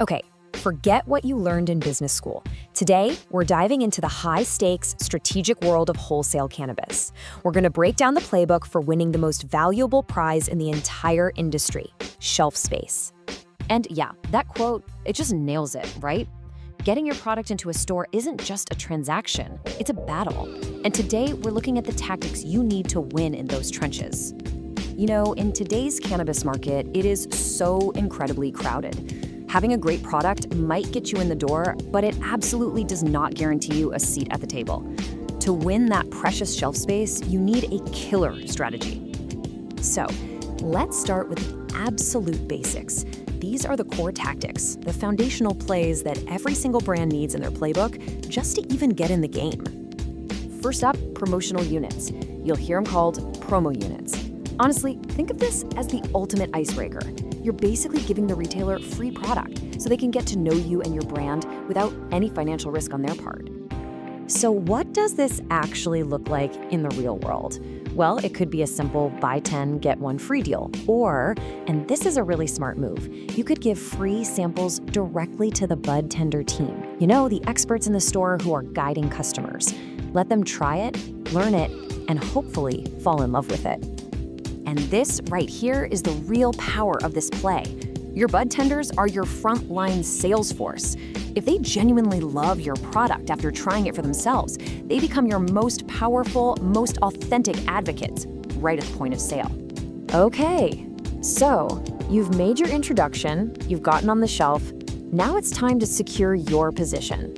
Okay, forget what you learned in business school. Today, we're diving into the high-stakes, strategic world of wholesale cannabis. We're going to break down the playbook for winning the most valuable prize in the entire industry, shelf space. And yeah, that quote, it just nails it, right? Getting your product into a store isn't just a transaction, it's a battle. And today, we're looking at the tactics you need to win in those trenches. You know, in today's cannabis market, it is so incredibly crowded. Having a great product might get you in the door, but it absolutely does not guarantee you a seat at the table. To win that precious shelf space, you need a killer strategy. So, let's start with the absolute basics. These are the core tactics, the foundational plays that every single brand needs in their playbook just to even get in the game. First up, promotional units. You'll hear them called promo units. Honestly, think of this as the ultimate icebreaker. You're basically giving the retailer free product so they can get to know you and your brand without any financial risk on their part. So what does this actually look like in the real world? Well, it could be a simple buy 10, get 1 free deal. Or, and this is a really smart move, you could give free samples directly to the bud tender team. You know, the experts in the store who are guiding customers. Let them try it, learn it, and hopefully fall in love with it. And this right here is the real power of this play. Your bud tenders are your frontline sales force. If they genuinely love your product after trying it for themselves, they become your most powerful, most authentic advocates right at the point of sale. Okay, so you've made your introduction, you've gotten on the shelf, now it's time to secure your position.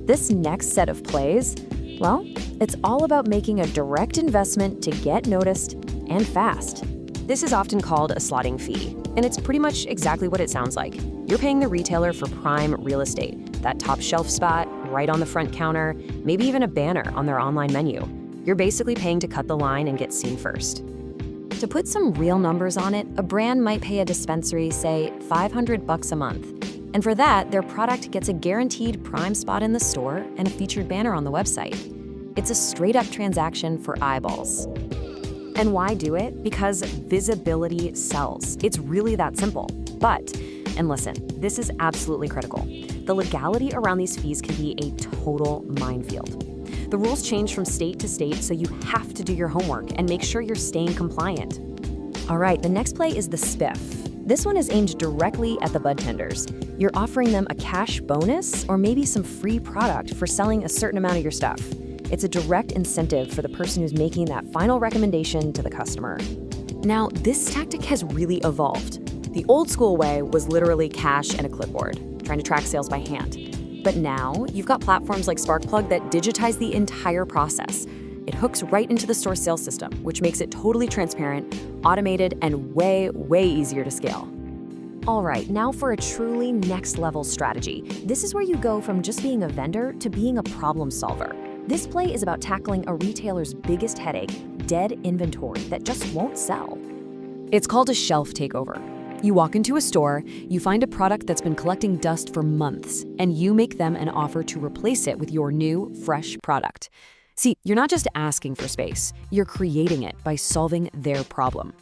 This next set of plays, well, it's all about making a direct investment to get noticed and fast. This is often called a slotting fee, and it's pretty much exactly what it sounds like. You're paying the retailer for prime real estate, that top shelf spot, right on the front counter, maybe even a banner on their online menu. You're basically paying to cut the line and get seen first. To put some real numbers on it, a brand might pay a dispensary, say, $500 a month. And for that, their product gets a guaranteed prime spot in the store and a featured banner on the website. It's a straight-up transaction for eyeballs. And why do it? Because visibility sells. It's really that simple. But, and listen, this is absolutely critical. The legality around these fees can be a total minefield. The rules change from state to state, so you have to do your homework and make sure you're staying compliant. All right, the next play is the spiff. This one is aimed directly at the bud tenders. You're offering them a cash bonus or maybe some free product for selling a certain amount of your stuff. It's a direct incentive for the person who's making that final recommendation to the customer. Now, this tactic has really evolved. The old school way was literally cash and a clipboard, trying to track sales by hand. But now, you've got platforms like Sparkplug that digitize the entire process. It hooks right into the store sales system, which makes it totally transparent, automated, and way, way easier to scale. All right, now for a truly next-level strategy. This is where you go from just being a vendor to being a problem solver. This play is about tackling a retailer's biggest headache, dead inventory that just won't sell. It's called a shelf takeover. You walk into a store, you find a product that's been collecting dust for months, and you make them an offer to replace it with your new, fresh product. See, you're not just asking for space, you're creating it by solving their problem.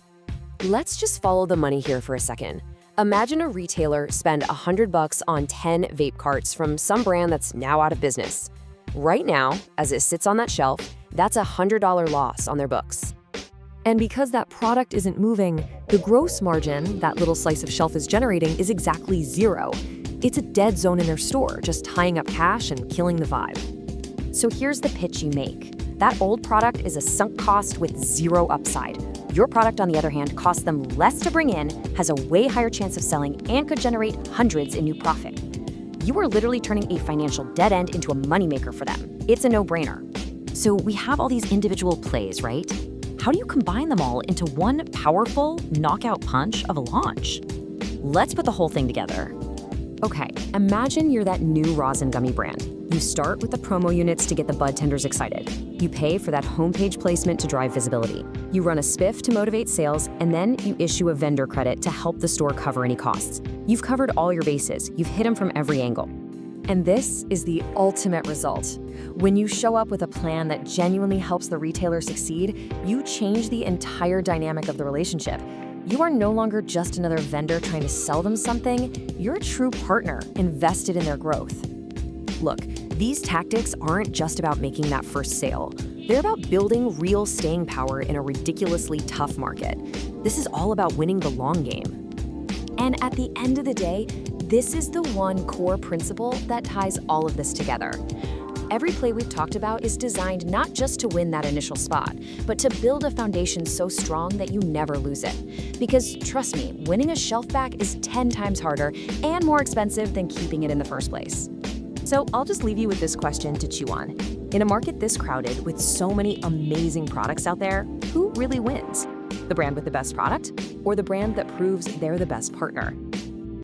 Let's just follow the money here for a second. Imagine a retailer spend $100 on 10 vape carts from some brand that's now out of business. Right now, as it sits on that shelf, that's a $100 loss on their books. And because that product isn't moving, the gross margin that little slice of shelf is generating is exactly zero. It's a dead zone in their store, just tying up cash and killing the vibe. So here's the pitch you make. That old product is a sunk cost with zero upside. Your product, on the other hand, costs them less to bring in, has a way higher chance of selling, and could generate hundreds in new profit. You are literally turning a financial dead end into a moneymaker for them. It's a no-brainer. So we have all these individual plays, right? How do you combine them all into one powerful knockout punch of a launch? Let's put the whole thing together. Okay, imagine you're that new rosin gummy brand. You start with the promo units to get the bud tenders excited. You pay for that homepage placement to drive visibility. You run a spiff to motivate sales, and then you issue a vendor credit to help the store cover any costs. You've covered all your bases. You've hit them from every angle. And this is the ultimate result. When you show up with a plan that genuinely helps the retailer succeed, you change the entire dynamic of the relationship. You are no longer just another vendor trying to sell them something, you're a true partner invested in their growth. Look, these tactics aren't just about making that first sale. They're about building real staying power in a ridiculously tough market. This is all about winning the long game. And at the end of the day, this is the one core principle that ties all of this together. Every play we've talked about is designed not just to win that initial spot, but to build a foundation so strong that you never lose it. Because trust me, winning a shelf back is 10 times harder and more expensive than keeping it in the first place. So I'll just leave you with this question to chew on. In a market this crowded with so many amazing products out there, who really wins? The brand with the best product or the brand that proves they're the best partner?